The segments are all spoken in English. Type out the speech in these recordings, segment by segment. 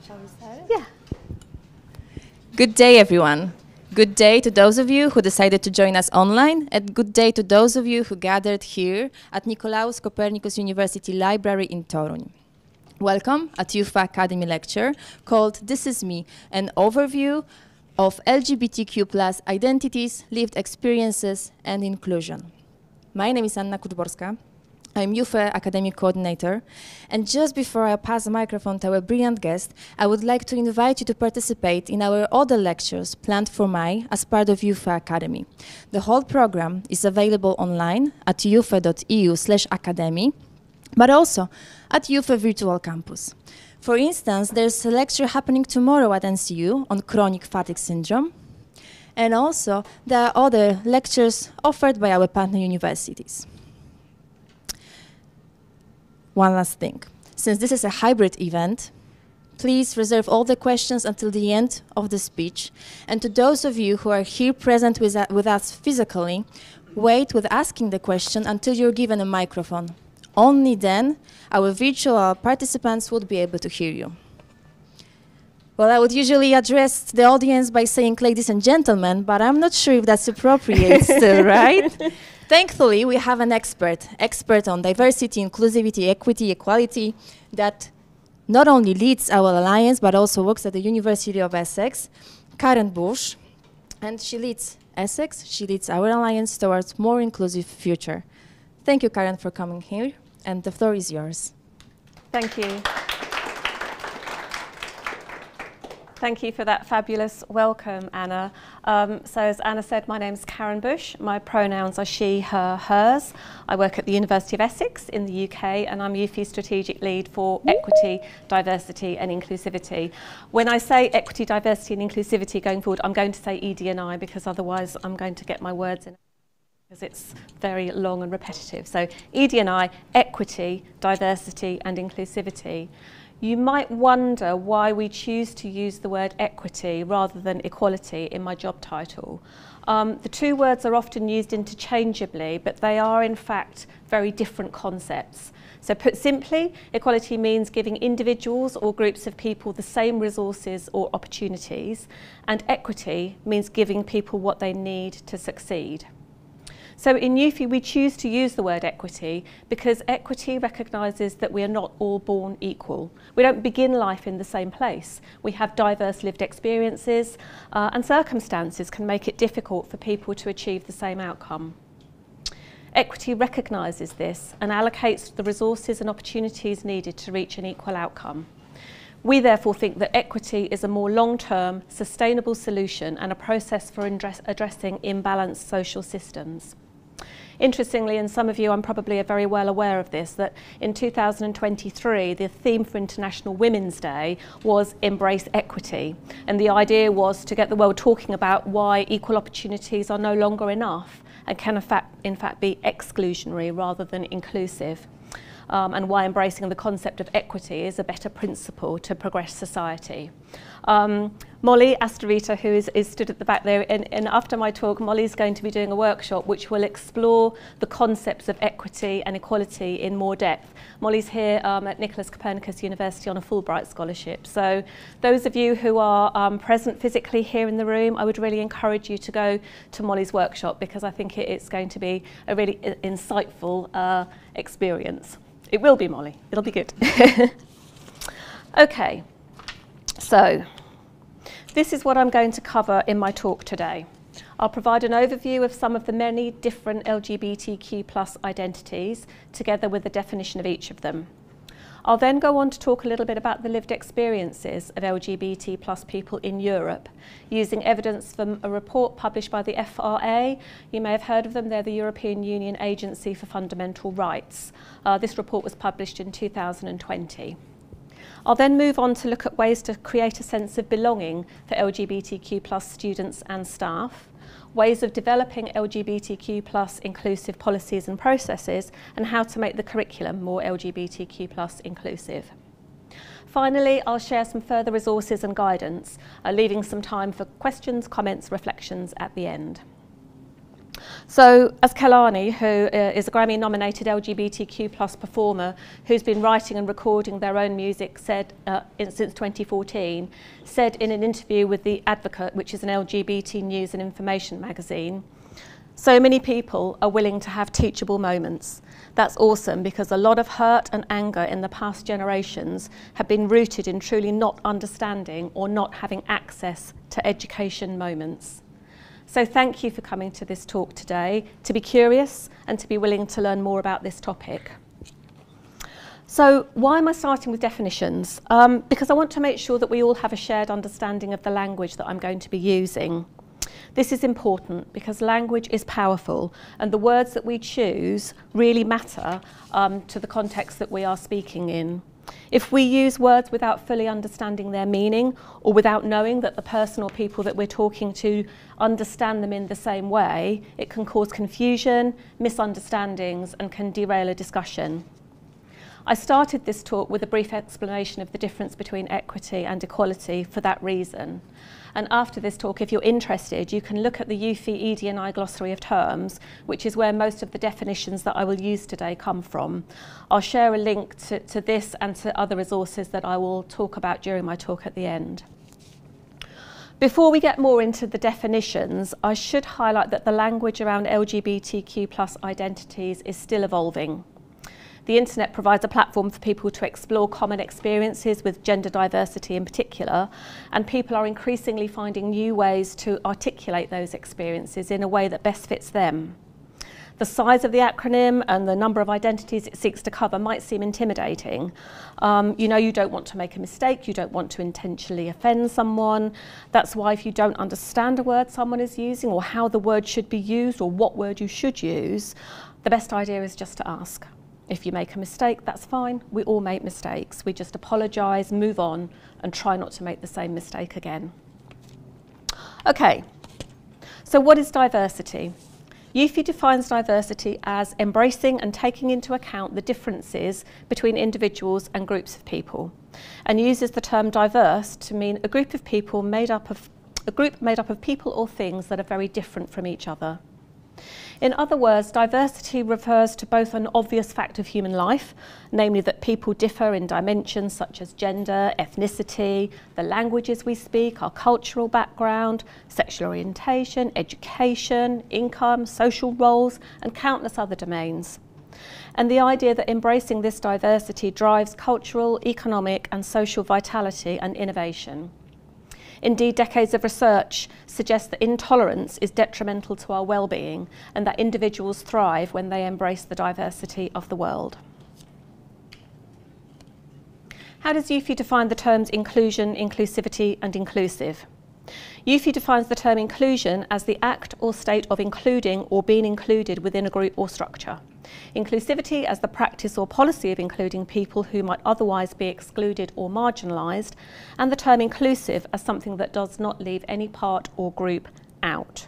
Shall we start? Yeah. Good day, everyone. Good day to those of you who decided to join us online, and good day to those of you who gathered here at Nicolaus Copernicus University Library in Toruniu. Welcome at UFA Academy lecture called This Is Me, an overview of LGBTQ+ identities, lived experiences, and inclusion. My name is Anna Kutborska. I'm UFA Academic Coordinator, and just before I pass the microphone to our brilliant guest, I would like to invite you to participate in our other lectures planned for May as part of UFA Academy. The whole program is available online at ufa.eu/academy, but also at UFA Virtual Campus. For instance, there's a lecture happening tomorrow at NCU on chronic fatigue syndrome, and also there are other lectures offered by our partner universities. One last thing. Since this is a hybrid event, please reserve all the questions until the end of the speech. And to those of you who are here present with us physically, wait with asking the question until you're given a microphone. Only then our virtual participants would be able to hear you. Well, I would usually address the audience by saying ladies and gentlemen, but I'm not sure if that's appropriate still, right? Thankfully, we have an expert on diversity, inclusivity, equity, equality, that not only leads our alliance, but also works at the University of Essex, Karen Bush. And she leads Essex, she leads our alliance towards more inclusive future. Thank you, Karen, for coming here, and the floor is yours. Thank you. Thank you for that fabulous welcome, Anna. So as Anna said, my name's Karen Bush. My pronouns are she, her, hers. I work at the University of Essex in the UK, and I'm UFI's strategic lead for equity, diversity and inclusivity. When I say equity, diversity and inclusivity going forward, I'm going to say ED&I because otherwise I'm going to get my words in because it's very long and repetitive. So ED&I, equity, diversity and inclusivity. You might wonder why we choose to use the word equity rather than equality in my job title. The two words are often used interchangeably, but they are in fact very different concepts. So put simply, equality means giving individuals or groups of people the same resources or opportunities, and equity means giving people what they need to succeed. So in UFI, we choose to use the word equity because equity recognises that we are not all born equal. We don't begin life in the same place. We have diverse lived experiences and circumstances can make it difficult for people to achieve the same outcome. Equity recognises this and allocates the resources and opportunities needed to reach an equal outcome. We therefore think that equity is a more long-term, sustainable solution and a process for addressing imbalanced social systems. Interestingly, and some of you, I'm probably very well aware of this, that in 2023, the theme for International Women's Day was Embrace Equity. And the idea was to get the world talking about why equal opportunities are no longer enough and can in fact be exclusionary rather than inclusive. And why embracing the concept of equity is a better principle to progress society. Molly Astorita, who is stood at the back there, and after my talk, Molly's going to be doing a workshop which will explore the concepts of equity and equality in more depth. Molly's here at Nicolaus Copernicus University on a Fulbright scholarship. So those of you who are present physically here in the room, I would really encourage you to go to Molly's workshop because I think it's going to be a really insightful experience. It will be, Molly. It'll be good. Okay, so this is what I'm going to cover in my talk today. I'll provide an overview of some of the many different LGBTQ+ identities, together with the definition of each of them. I'll then go on to talk a little bit about the lived experiences of LGBT+ people in Europe, using evidence from a report published by the FRA. You may have heard of them. They're the European Union Agency for Fundamental Rights. This report was published in 2020. I'll then move on to look at ways to create a sense of belonging for LGBTQ+ students and staff, ways of developing LGBTQ+ inclusive policies and processes, and how to make the curriculum more LGBTQ+ inclusive. Finally, I'll share some further resources and guidance, leaving some time for questions, comments, reflections at the end. So as Kelani, who is a Grammy-nominated LGBTQ plus performer who's been writing and recording their own music since 2014, said in an interview with The Advocate, which is an LGBT news and information magazine, so many people are willing to have teachable moments. That's awesome, because a lot of hurt and anger in the past generations have been rooted in truly not understanding or not having access to education moments. So thank you for coming to this talk today, to be curious and to be willing to learn more about this topic. So why am I starting with definitions? Because I want to make sure that we all have a shared understanding of the language that I'm going to be using. This is important because language is powerful, and the words that we choose really matter to the context that we are speaking in. If we use words without fully understanding their meaning, or without knowing that the person or people that we're talking to understand them in the same way, it can cause confusion, misunderstandings, and can derail a discussion. I started this talk with a brief explanation of the difference between equity and equality for that reason. And after this talk, if you're interested, you can look at the UFI ED&I Glossary of Terms, which is where most of the definitions that I will use today come from. I'll share a link to this and to other resources that I will talk about during my talk at the end. Before we get more into the definitions, I should highlight that the language around LGBTQ plus identities is still evolving. The internet provides a platform for people to explore common experiences with gender diversity in particular, and people are increasingly finding new ways to articulate those experiences in a way that best fits them. The size of the acronym and the number of identities it seeks to cover might seem intimidating. You don't want to make a mistake, you don't want to intentionally offend someone. That's why if you don't understand a word someone is using, or how the word should be used, or what word you should use, the best idea is just to ask. If you make a mistake, that's fine. We all make mistakes. We just apologise, move on, and try not to make the same mistake again. Okay, so what is diversity? UFI defines diversity as embracing and taking into account the differences between individuals and groups of people, and uses the term diverse to mean a group made up of people or things that are very different from each other. In other words, diversity refers to both an obvious fact of human life, namely that people differ in dimensions such as gender, ethnicity, the languages we speak, our cultural background, sexual orientation, education, income, social roles, and countless other domains. And the idea that embracing this diversity drives cultural, economic, and social vitality and innovation. Indeed, decades of research suggest that intolerance is detrimental to our well-being, and that individuals thrive when they embrace the diversity of the world. How does UFI define the terms inclusion, inclusivity, and inclusive? UFI defines the term inclusion as the act or state of including or being included within a group or structure. Inclusivity as the practice or policy of including people who might otherwise be excluded or marginalised, and the term inclusive as something that does not leave any part or group out.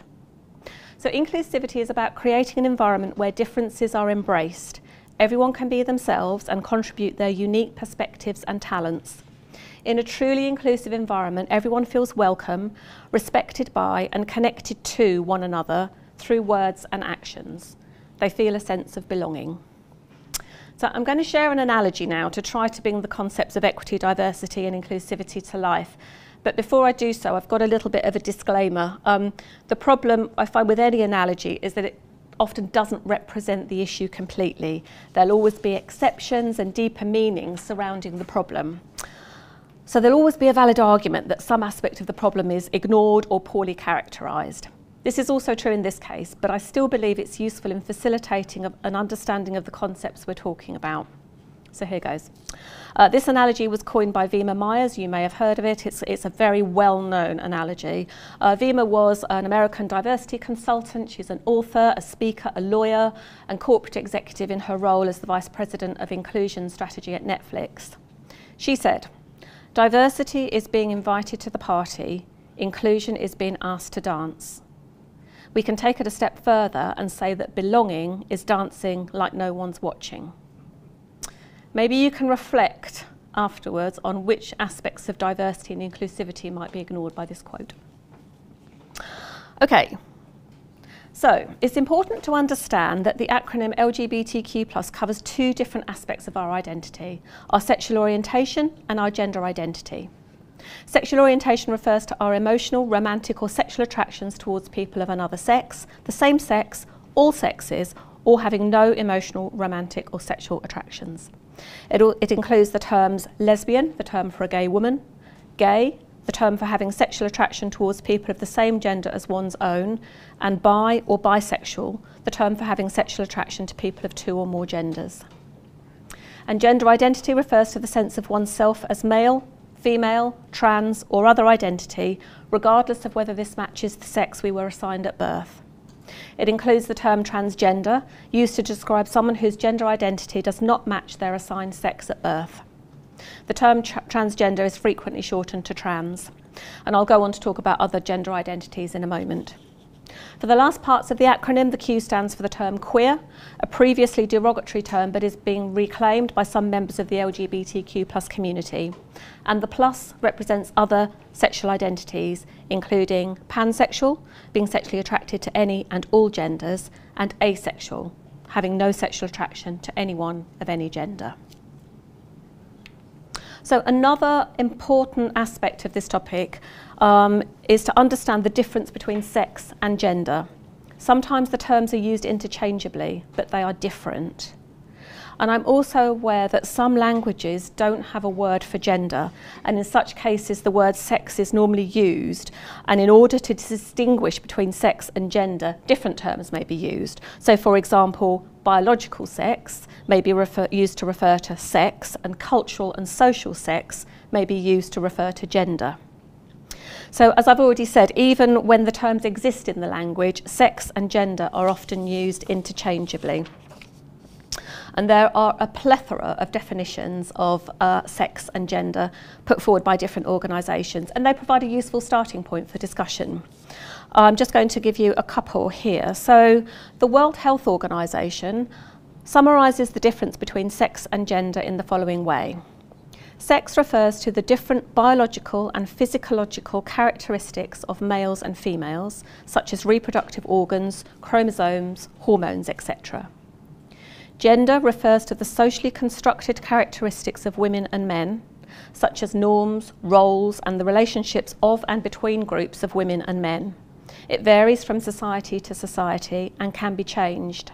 So inclusivity is about creating an environment where differences are embraced. Everyone can be themselves and contribute their unique perspectives and talents. In a truly inclusive environment, everyone feels welcome, respected by and connected to one another through words and actions. They feel a sense of belonging. So I'm going to share an analogy now to try to bring the concepts of equity, diversity and inclusivity to life. But before I do so, I've got a little bit of a disclaimer. The problem I find with any analogy is that it often doesn't represent the issue completely. There'll always be exceptions and deeper meanings surrounding the problem. So there'll always be a valid argument that some aspect of the problem is ignored or poorly characterised. This is also true in this case, but I still believe it's useful in facilitating an understanding of the concepts we're talking about. So here goes. This analogy was coined by Vima Myers. You may have heard of it. It's a very well-known analogy. Vima was an American diversity consultant. She's an author, a speaker, a lawyer, and corporate executive in her role as the Vice President of Inclusion Strategy at Netflix. She said, "Diversity is being invited to the party. Inclusion is being asked to dance. We can take it a step further and say that belonging is dancing like no one's watching." Maybe you can reflect afterwards on which aspects of diversity and inclusivity might be ignored by this quote. Okay, So it's important to understand that the acronym LGBTQ+ covers two different aspects of our identity, our sexual orientation and our gender identity. Sexual orientation refers to our emotional, romantic or sexual attractions towards people of another sex, the same sex, all sexes, or having no emotional, romantic or sexual attractions. It includes the terms lesbian, the term for a gay woman, gay, the term for having sexual attraction towards people of the same gender as one's own, and bi or bisexual, the term for having sexual attraction to people of two or more genders. And gender identity refers to the sense of oneself as male, female, trans or other identity, regardless of whether this matches the sex we were assigned at birth. It includes the term transgender, used to describe someone whose gender identity does not match their assigned sex at birth. The term transgender is frequently shortened to trans, and I'll go on to talk about other gender identities in a moment. For the last parts of the acronym, the Q stands for the term queer, a previously derogatory term but is being reclaimed by some members of the LGBTQ+ community. And the plus represents other sexual identities, including pansexual, being sexually attracted to any and all genders, and asexual, having no sexual attraction to anyone of any gender. So another important aspect of this topic is to understand the difference between sex and gender. Sometimes the terms are used interchangeably, but they are different. And I'm also aware that some languages don't have a word for gender, and in such cases the word sex is normally used, and in order to distinguish between sex and gender, different terms may be used. So for example, biological sex may be used to refer to sex, and cultural and social sex may be used to refer to gender. So as I've already said, even when the terms exist in the language, sex and gender are often used interchangeably. And there are a plethora of definitions of sex and gender put forward by different organisations, and they provide a useful starting point for discussion. I'm just going to give you a couple here. So the World Health Organization summarises the difference between sex and gender in the following way. Sex refers to the different biological and physiological characteristics of males and females, such as reproductive organs, chromosomes, hormones, etc. Gender refers to the socially constructed characteristics of women and men, such as norms, roles, and the relationships of and between groups of women and men. It varies from society to society and can be changed.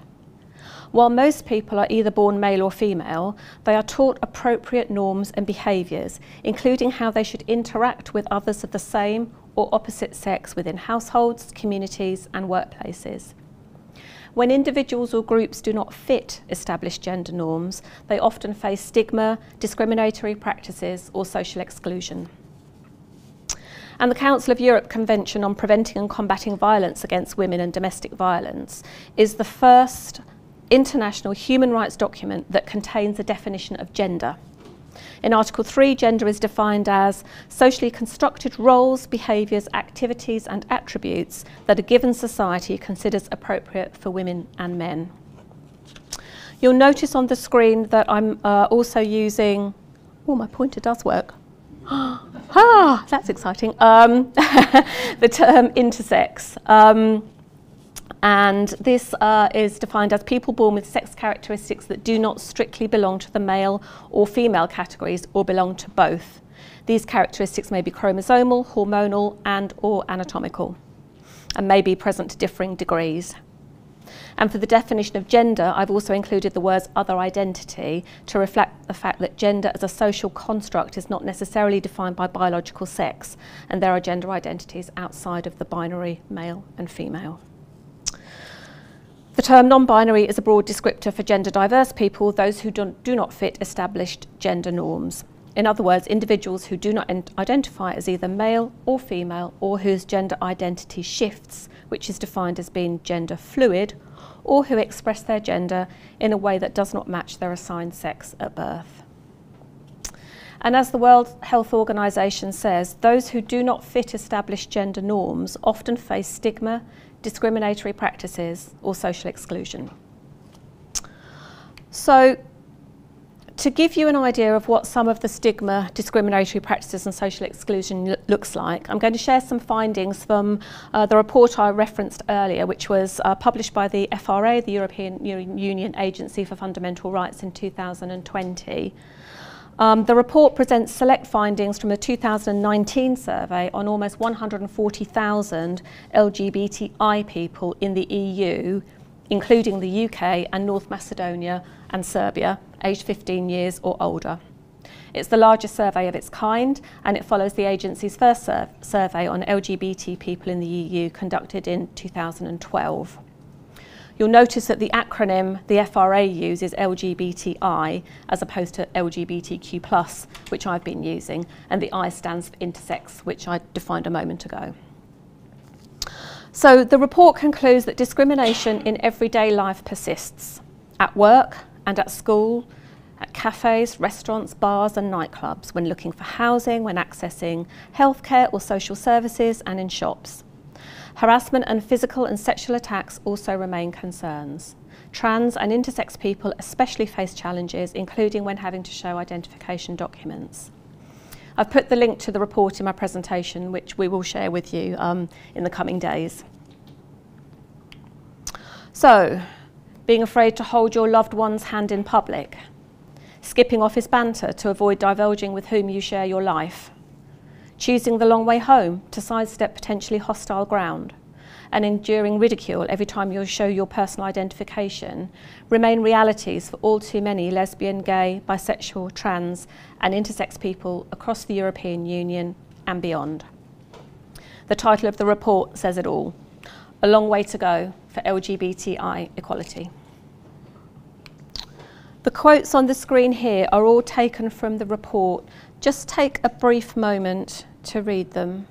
While most people are either born male or female, they are taught appropriate norms and behaviours, including how they should interact with others of the same or opposite sex within households, communities, and workplaces. When individuals or groups do not fit established gender norms, they often face stigma, discriminatory practices, or social exclusion. And the Council of Europe Convention on Preventing and Combating Violence Against Women and Domestic Violence is the first international human rights document that contains a definition of gender. In Article 3, gender is defined as socially constructed roles, behaviours, activities and attributes that a given society considers appropriate for women and men. You'll notice on the screen that I'm also using, oh, my pointer does work. Ah, that's exciting. The term intersex. And this is defined as people born with sex characteristics that do not strictly belong to the male or female categories or belong to both. These characteristics may be chromosomal, hormonal, and or anatomical, and may be present to differing degrees. And for the definition of gender, I've also included the words other identity to reflect the fact that gender as a social construct is not necessarily defined by biological sex, and there are gender identities outside of the binary male and female. The term non-binary is a broad descriptor for gender diverse people, those who do not fit established gender norms. In other words, individuals who do not identify as either male or female, or whose gender identity shifts, which is defined as being gender fluid, or who express their gender in a way that does not match their assigned sex at birth. And as the World Health Organization says, those who do not fit established gender norms often face stigma, discriminatory practices, or social exclusion. So, To give you an idea of what some of the stigma, discriminatory practices and social exclusion looks like, I'm going to share some findings from the report I referenced earlier, which was published by the FRA, the European Union Agency for Fundamental Rights, in 2020. The report presents select findings from a 2019 survey on almost 140,000 LGBTI people in the EU, including the UK and North Macedonia and Serbia, aged 15 years or older. It's the largest survey of its kind, and it follows the agency's first survey on LGBT people in the EU, conducted in 2012. You'll notice that the acronym the FRA uses LGBTI as opposed to LGBTQ+, which I've been using, and the I stands for intersex, which I defined a moment ago. So the report concludes that discrimination in everyday life persists, at work and at school, at cafes, restaurants, bars and nightclubs, when looking for housing, when accessing healthcare or social services, and in shops. Harassment and physical and sexual attacks also remain concerns. Trans and intersex people especially face challenges, including when having to show identification documents. I've put the link to the report in my presentation, which we will share with you in the coming days. So, being afraid to hold your loved one's hand in public, skipping office banter to avoid divulging with whom you share your life, choosing the long way home to sidestep potentially hostile ground, and enduring ridicule every time you show your personal identification, remain realities for all too many lesbian, gay, bisexual, trans and intersex people across the European Union and beyond. The title of the report says it all: a long way to go for LGBTI equality. The quotes on the screen here are all taken from the report. Just take a brief moment to read them.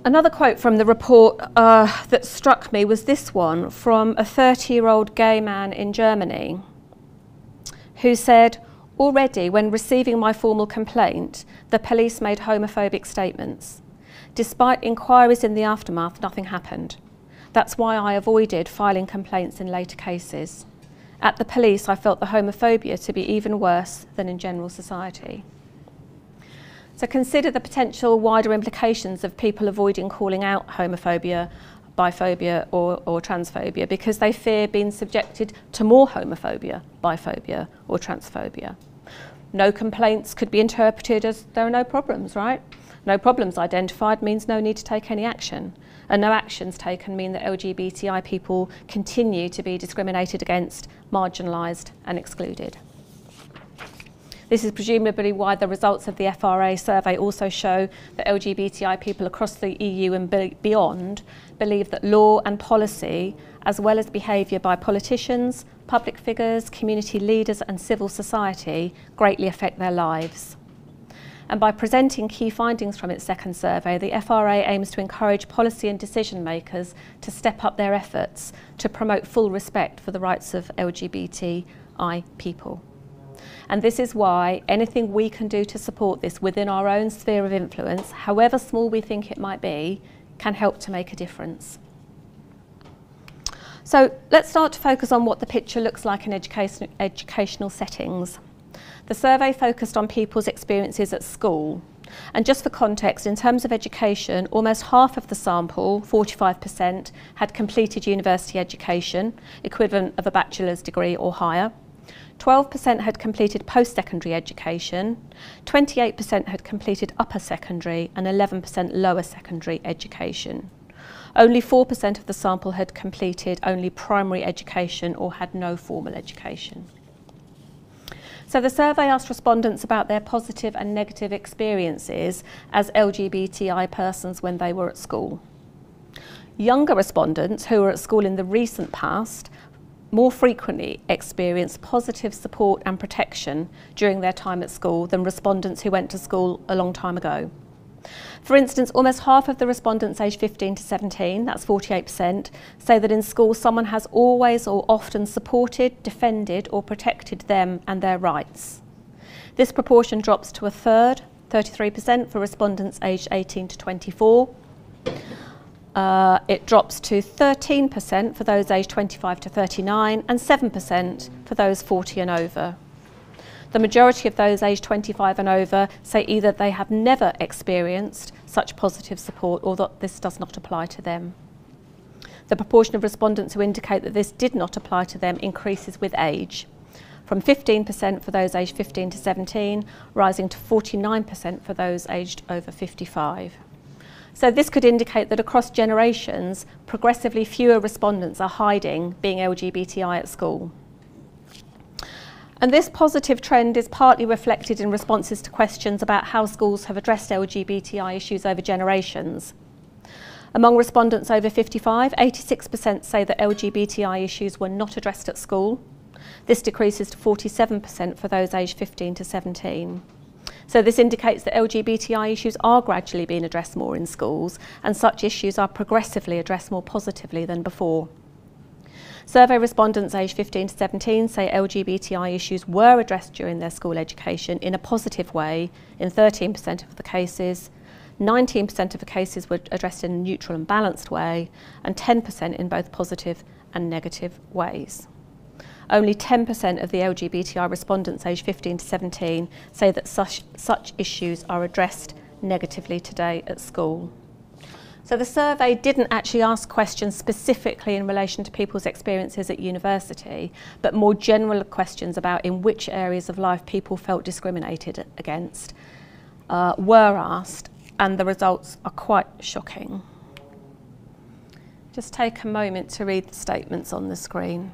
Another quote from the report that struck me was this one from a 30-year-old gay man in Germany who said, "Already when receiving my formal complaint, the police made homophobic statements. Despite inquiries in the aftermath, nothing happened. That's why I avoided filing complaints in later cases. At the police, I felt the homophobia to be even worse than in general society." So consider the potential wider implications of people avoiding calling out homophobia, biphobia or transphobia because they fear being subjected to more homophobia, biphobia or transphobia. No complaints could be interpreted as there are no problems, right? No problems identified means no need to take any action, and no actions taken mean that LGBTI people continue to be discriminated against, marginalised and excluded. This is presumably why the results of the FRA survey also show that LGBTI people across the EU and beyond believe that law and policy, as well as behaviour by politicians, public figures, community leaders and civil society, greatly affect their lives. And by presenting key findings from its second survey, the FRA aims to encourage policy and decision makers to step up their efforts to promote full respect for the rights of LGBTI people. And this is why anything we can do to support this within our own sphere of influence, however small we think it might be, can help to make a difference. So let's start to focus on what the picture looks like in educational settings. The survey focused on people's experiences at school. And just for context, in terms of education, almost half of the sample, 45%, had completed university education, equivalent of a bachelor's degree or higher. 12% had completed post-secondary education, 28% had completed upper secondary and 11% lower secondary education. Only 4% of the sample had completed only primary education or had no formal education. So the survey asked respondents about their positive and negative experiences as LGBTI persons when they were at school. Younger respondents who were at school in the recent past more frequently experienced positive support and protection during their time at school than respondents who went to school a long time ago. For instance, almost half of the respondents aged 15 to 17, that's 48%, say that in school someone has always or often supported, defended or protected them and their rights. This proportion drops to a third, 33%, for respondents aged 18 to 24. It drops to 13% for those aged 25 to 39 and 7% for those 40 and over. The majority of those aged 25 and over say either they have never experienced such positive support or that this does not apply to them. The proportion of respondents who indicate that this did not apply to them increases with age, from 15% for those aged 15 to 17, rising to 49% for those aged over 55. So this could indicate that across generations, progressively fewer respondents are hiding being LGBTI at school. And this positive trend is partly reflected in responses to questions about how schools have addressed LGBTI issues over generations. Among respondents over 55, 86% say that LGBTI issues were not addressed at school. This decreases to 47% for those aged 15 to 17. So this indicates that LGBTI issues are gradually being addressed more in schools, and such issues are progressively addressed more positively than before. Survey respondents aged 15 to 17 say LGBTI issues were addressed during their school education in a positive way in 13% of the cases, 19% of the cases were addressed in a neutral and balanced way, and 10% in both positive and negative ways. Only 10% of the LGBTI respondents aged 15 to 17 say that such issues are addressed negatively today at school. So the survey didn't actually ask questions specifically in relation to people's experiences at university, but more general questions about in which areas of life people felt discriminated against were asked, and the results are quite shocking. Just take a moment to read the statements on the screen.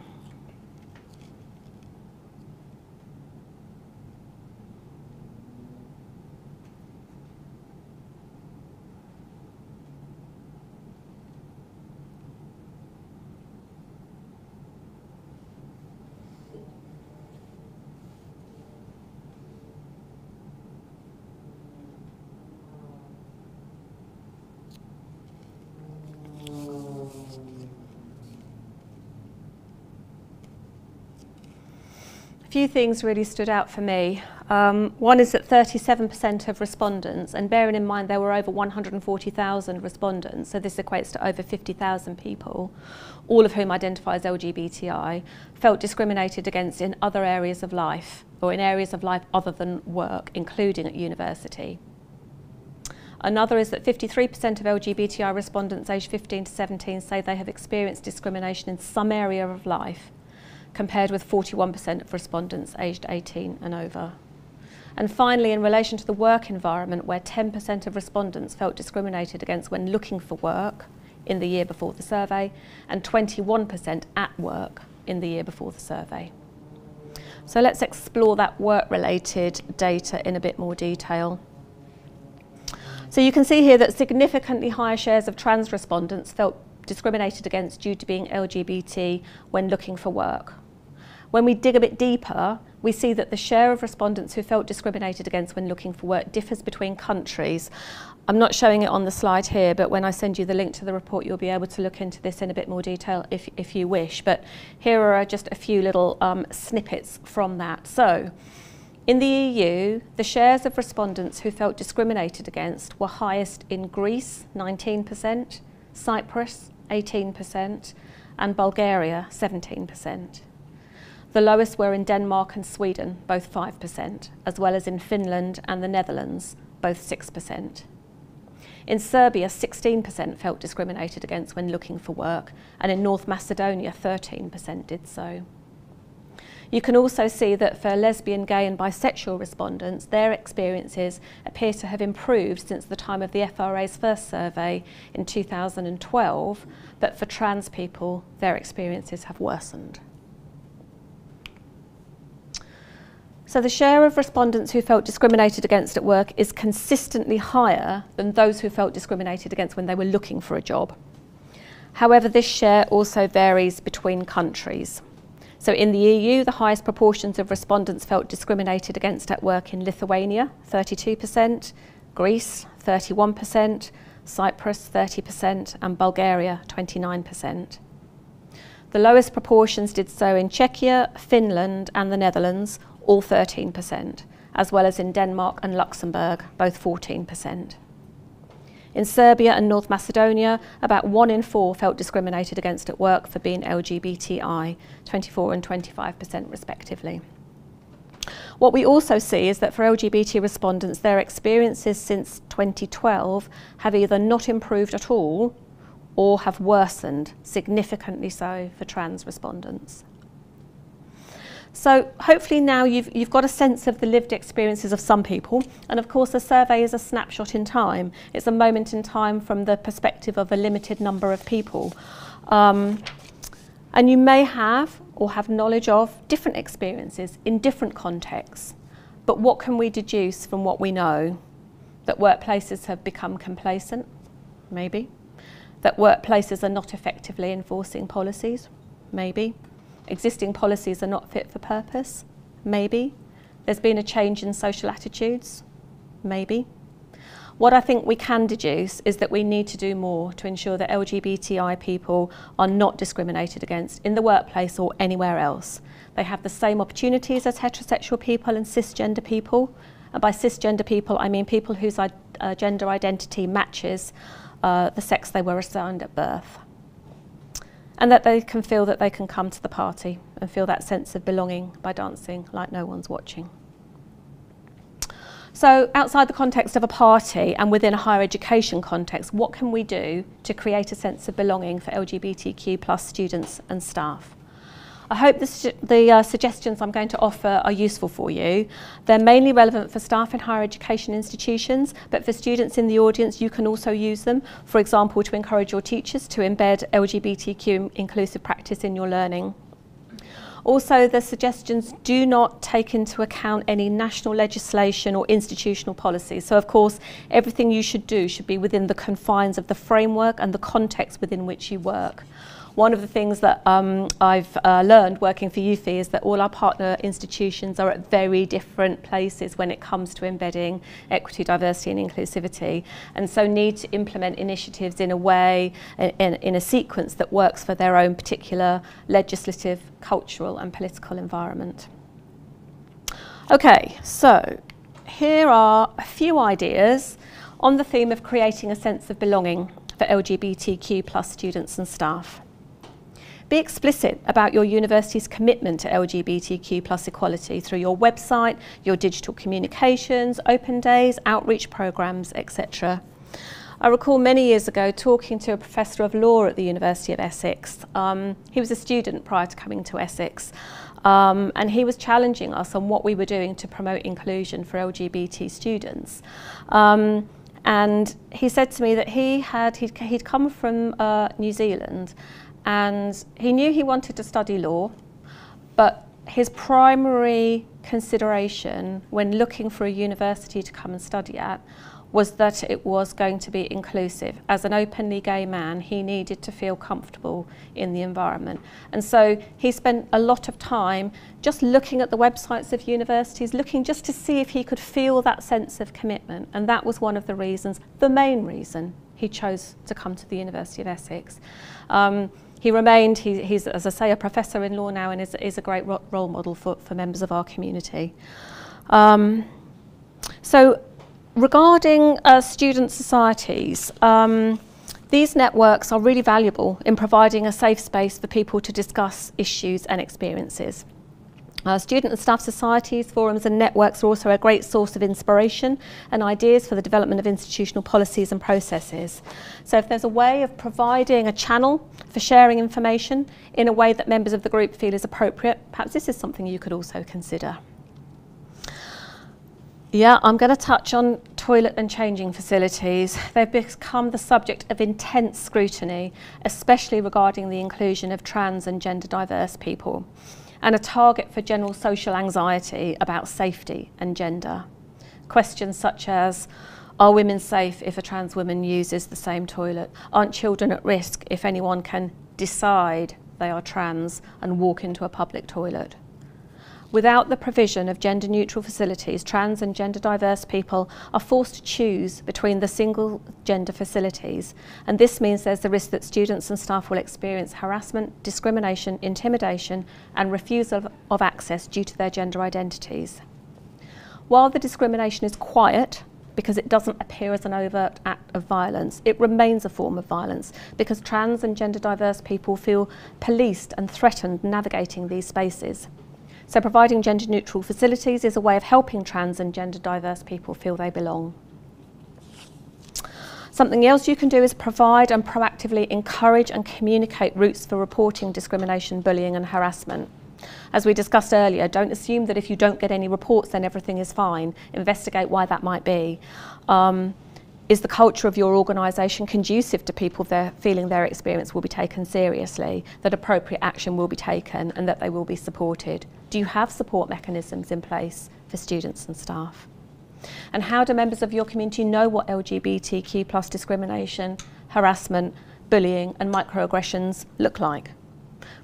A few things really stood out for me. One is that 37% of respondents, and bearing in mind there were over 140,000 respondents, so this equates to over 50,000 people, all of whom identify as LGBTI, felt discriminated against in other areas of life, or in areas of life other than work, including at university. Another is that 53% of LGBTI respondents aged 15 to 17 say they have experienced discrimination in some area of life, compared with 41% of respondents aged 18 and over. And finally, in relation to the work environment, where 10% of respondents felt discriminated against when looking for work in the year before the survey, and 21% at work in the year before the survey. So let's explore that work-related data in a bit more detail. So you can see here that significantly higher shares of trans respondents felt discriminated against due to being LGBT when looking for work. When we dig a bit deeper, we see that the share of respondents who felt discriminated against when looking for work differs between countries. I'm not showing it on the slide here, but when I send you the link to the report, you'll be able to look into this in a bit more detail if you wish. But here are just a few little snippets from that. So, in the EU, the shares of respondents who felt discriminated against were highest in Greece, 19%, Cyprus, 18%, and Bulgaria, 17%. The lowest were in Denmark and Sweden, both 5%, as well as in Finland and the Netherlands, both 6%. In Serbia, 16% felt discriminated against when looking for work, and in North Macedonia, 13% did so. You can also see that for lesbian, gay and bisexual respondents, their experiences appear to have improved since the time of the FRA's first survey in 2012, but for trans people, their experiences have worsened. So the share of respondents who felt discriminated against at work is consistently higher than those who felt discriminated against when they were looking for a job. However, this share also varies between countries. So in the EU, the highest proportions of respondents felt discriminated against at work in Lithuania, 32%, Greece 31%, Cyprus 30%, and Bulgaria 29%. The lowest proportions did so in Czechia, Finland and the Netherlands, all 13%, as well as in Denmark and Luxembourg, both 14%. In Serbia and North Macedonia, about 1 in 4 felt discriminated against at work for being LGBTI, 24% and 25% respectively. What we also see is that for LGBT respondents, their experiences since 2012 have either not improved at all or have worsened, significantly so for trans respondents. So hopefully now you've got a sense of the lived experiences of some people, and of course a survey is a snapshot in time. It's a moment in time from the perspective of a limited number of people. And you may have or have knowledge of different experiences in different contexts, but what can we deduce from what we know? That workplaces have become complacent, maybe. That workplaces are not effectively enforcing policies, maybe. Existing policies are not fit for purpose, maybe. There's been a change in social attitudes, maybe. What I think we can deduce is that we need to do more to ensure that LGBTI people are not discriminated against in the workplace or anywhere else. They have the same opportunities as heterosexual people and cisgender people. And by cisgender people, I mean people whose gender identity matches the sex they were assigned at birth. And that they can feel that they can come to the party and feel that sense of belonging by dancing like no one's watching. So outside the context of a party and within a higher education context, what can we do to create a sense of belonging for LGBTQ+ students and staff? I hope the suggestions I'm going to offer are useful for you. They're mainly relevant for staff in higher education institutions, but for students in the audience, you can also use them, for example, to encourage your teachers to embed LGBTQ inclusive practice in your learning. Also, the suggestions do not take into account any national legislation or institutional policies. So, of course, everything you should do should be within the confines of the framework and the context within which you work. One of the things that I've learned working for UFI is that all our partner institutions are at very different places when it comes to embedding equity, diversity and inclusivity, and so need to implement initiatives in a way, in a sequence that works for their own particular legislative, cultural and political environment. Okay, so here are a few ideas on the theme of creating a sense of belonging for LGBTQ+ students and staff. Be explicit about your university's commitment to LGBTQ+ equality through your website, your digital communications, open days, outreach programmes, etc. I recall many years ago talking to a professor of law at the University of Essex. He was a student prior to coming to Essex, and he was challenging us on what we were doing to promote inclusion for LGBT students. And he said to me that he'd come from New Zealand, and he knew he wanted to study law, but his primary consideration when looking for a university to come and study at was that it was going to be inclusive. As an openly gay man, he needed to feel comfortable in the environment. And so he spent a lot of time just looking at the websites of universities, looking just to see if he could feel that sense of commitment. And that was one of the reasons, the main reason, he chose to come to the University of Essex. He remained, he's, as I say, a professor in law now and is a great role model for members of our community. So regarding student societies, these networks are really valuable in providing a safe space for people to discuss issues and experiences. Student and staff societies, forums and networks are also a great source of inspiration and ideas for the development of institutional policies and processes. So if there's a way of providing a channel for sharing information in a way that members of the group feel is appropriate, perhaps this is something you could also consider. Yeah, I'm going to touch on toilet and changing facilities. They've become the subject of intense scrutiny, especially regarding the inclusion of trans and gender diverse people, and a target for general social anxiety about safety and gender. Questions such as, are women safe if a trans woman uses the same toilet? Aren't children at risk if anyone can decide they are trans and walk into a public toilet? Without the provision of gender-neutral facilities, trans and gender-diverse people are forced to choose between the single-gender facilities, and this means there's the risk that students and staff will experience harassment, discrimination, intimidation, and refusal of access due to their gender identities. While the discrimination is quiet, because it doesn't appear as an overt act of violence, it remains a form of violence because trans and gender-diverse people feel policed and threatened navigating these spaces. So providing gender-neutral facilities is a way of helping trans and gender-diverse people feel they belong. Something else you can do is provide and proactively encourage and communicate routes for reporting discrimination, bullying and harassment. As we discussed earlier, don't assume that if you don't get any reports then everything is fine. Investigate why that might be. Is the culture of your organisation conducive to people feeling their experience will be taken seriously, that appropriate action will be taken and that they will be supported? Do you have support mechanisms in place for students and staff? And how do members of your community know what LGBTQ+ discrimination, harassment, bullying and microaggressions look like?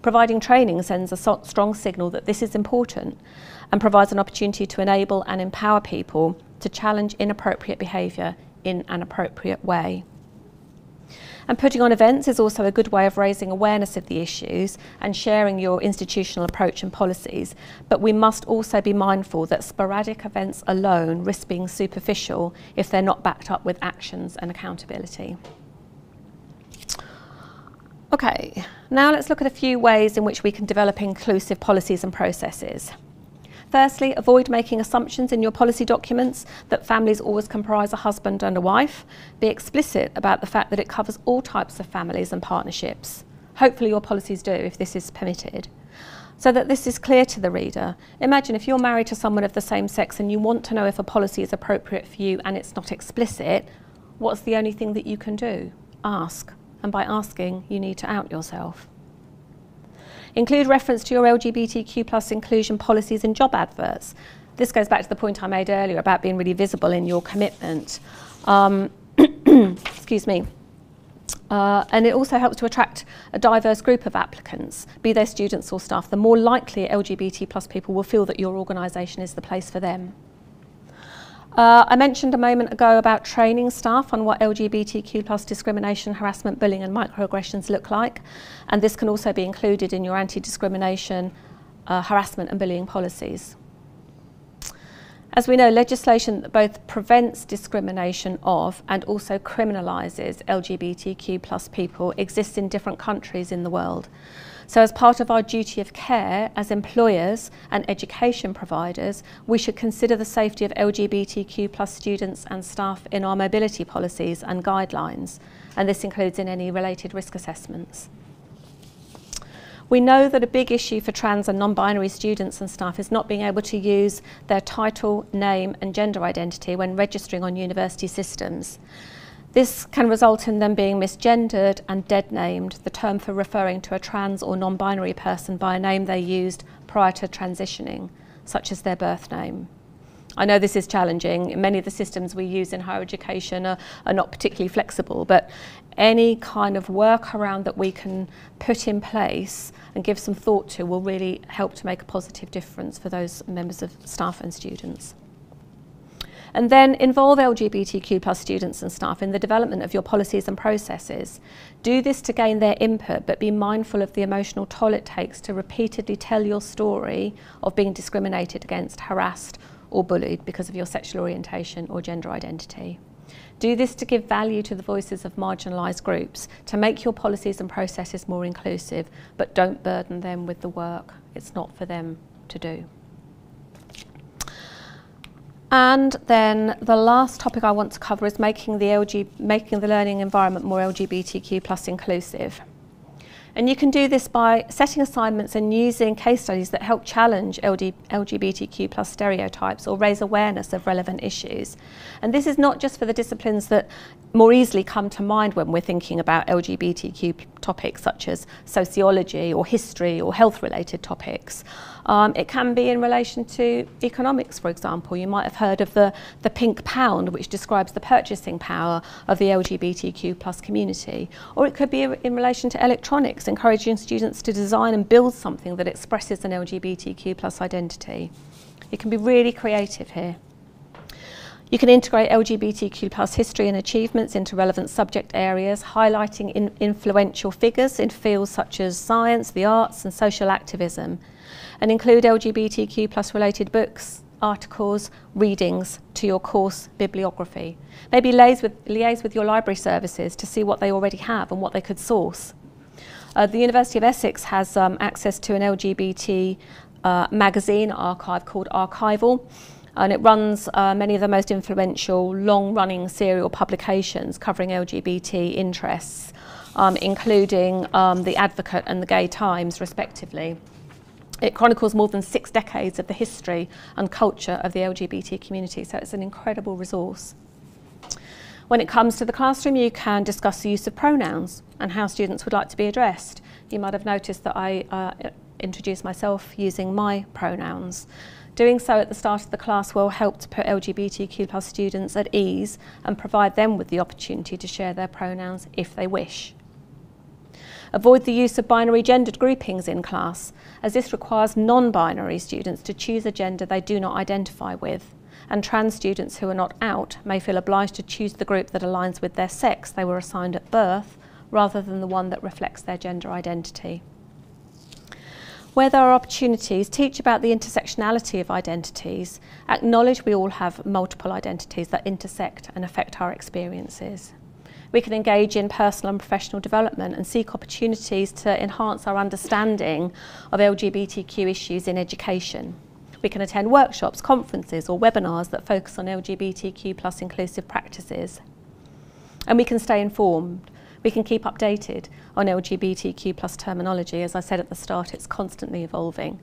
Providing training sends a strong signal that this is important and provides an opportunity to enable and empower people to challenge inappropriate behaviour in an appropriate way. And putting on events is also a good way of raising awareness of the issues and sharing your institutional approach and policies, but we must also be mindful that sporadic events alone risk being superficial if they're not backed up with actions and accountability. Okay, now let's look at a few ways in which we can develop inclusive policies and processes. Firstly, avoid making assumptions in your policy documents that families always comprise a husband and a wife. Be explicit about the fact that it covers all types of families and partnerships. Hopefully your policies do, if this is permitted. So that this is clear to the reader. Imagine if you're married to someone of the same sex and you want to know if a policy is appropriate for you and it's not explicit, what's the only thing that you can do? Ask. And by asking, you need to out yourself. Include reference to your LGBTQ+ inclusion policies in job adverts. This goes back to the point I made earlier about being really visible in your commitment. Excuse me. And it also helps to attract a diverse group of applicants, be they students or staff. The more likely LGBT+ people will feel that your organisation is the place for them. I mentioned a moment ago about training staff on what LGBTQ+ discrimination, harassment, bullying and microaggressions look like, and this can also be included in your anti-discrimination, harassment and bullying policies. As we know, legislation that both prevents discrimination of and also criminalises LGBTQ+ people exists in different countries in the world. So as part of our duty of care as employers and education providers, we should consider the safety of LGBTQ+ students and staff in our mobility policies and guidelines, and this includes in any related risk assessments. We know that a big issue for trans and non-binary students and staff is not being able to use their title, name and gender identity when registering on university systems. This can result in them being misgendered and dead-named, the term for referring to a trans or non-binary person by a name they used prior to transitioning, such as their birth name. I know this is challenging. Many of the systems we use in higher education are not particularly flexible, but any kind of workaround that we can put in place and give some thought to will really help to make a positive difference for those members of staff and students. And then involve LGBTQ+ students and staff in the development of your policies and processes. Do this to gain their input, but be mindful of the emotional toll it takes to repeatedly tell your story of being discriminated against, harassed or bullied because of your sexual orientation or gender identity. Do this to give value to the voices of marginalised groups, to make your policies and processes more inclusive, but don't burden them with the work. It's not for them to do. And then the last topic I want to cover is making the learning environment more LGBTQ+ inclusive. And you can do this by setting assignments and using case studies that help challenge LGBTQ+ stereotypes or raise awareness of relevant issues. And this is not just for the disciplines that more easily come to mind when we're thinking about LGBTQ topics such as sociology or history or health-related topics. It can be in relation to economics, for example. You might have heard of the pink pound, which describes the purchasing power of the LGBTQ plus community. Or it could be in relation to electronics, encouraging students to design and build something that expresses an LGBTQ plus identity. You can be really creative here. You can integrate LGBTQ plus history and achievements into relevant subject areas, highlighting influential figures in fields such as science, the arts and social activism, and include LGBTQ plus related books, articles, readings to your course bibliography. Maybe liaise with your library services to see what they already have and what they could source. The University of Essex has access to an LGBT magazine archive called Archival, and it runs many of the most influential long-running serial publications covering LGBT interests, including The Advocate and The Gay Times, respectively. It chronicles more than 6 decades of the history and culture of the LGBT community, so it's an incredible resource. When it comes to the classroom, you can discuss the use of pronouns and how students would like to be addressed. You might have noticed that I introduced myself using my pronouns. Doing so at the start of the class will help to put LGBTQ plus students at ease and provide them with the opportunity to share their pronouns if they wish. Avoid the use of binary gendered groupings in class, as this requires non-binary students to choose a gender they do not identify with, and trans students who are not out may feel obliged to choose the group that aligns with their sex they were assigned at birth, rather than the one that reflects their gender identity. Where there are opportunities, teach about the intersectionality of identities. Acknowledge we all have multiple identities that intersect and affect our experiences. We can engage in personal and professional development and seek opportunities to enhance our understanding of LGBTQ issues in education. We can attend workshops, conferences or webinars that focus on LGBTQ plus inclusive practices. And we can stay informed. We can keep updated on LGBTQ plus terminology. As I said at the start, it's constantly evolving.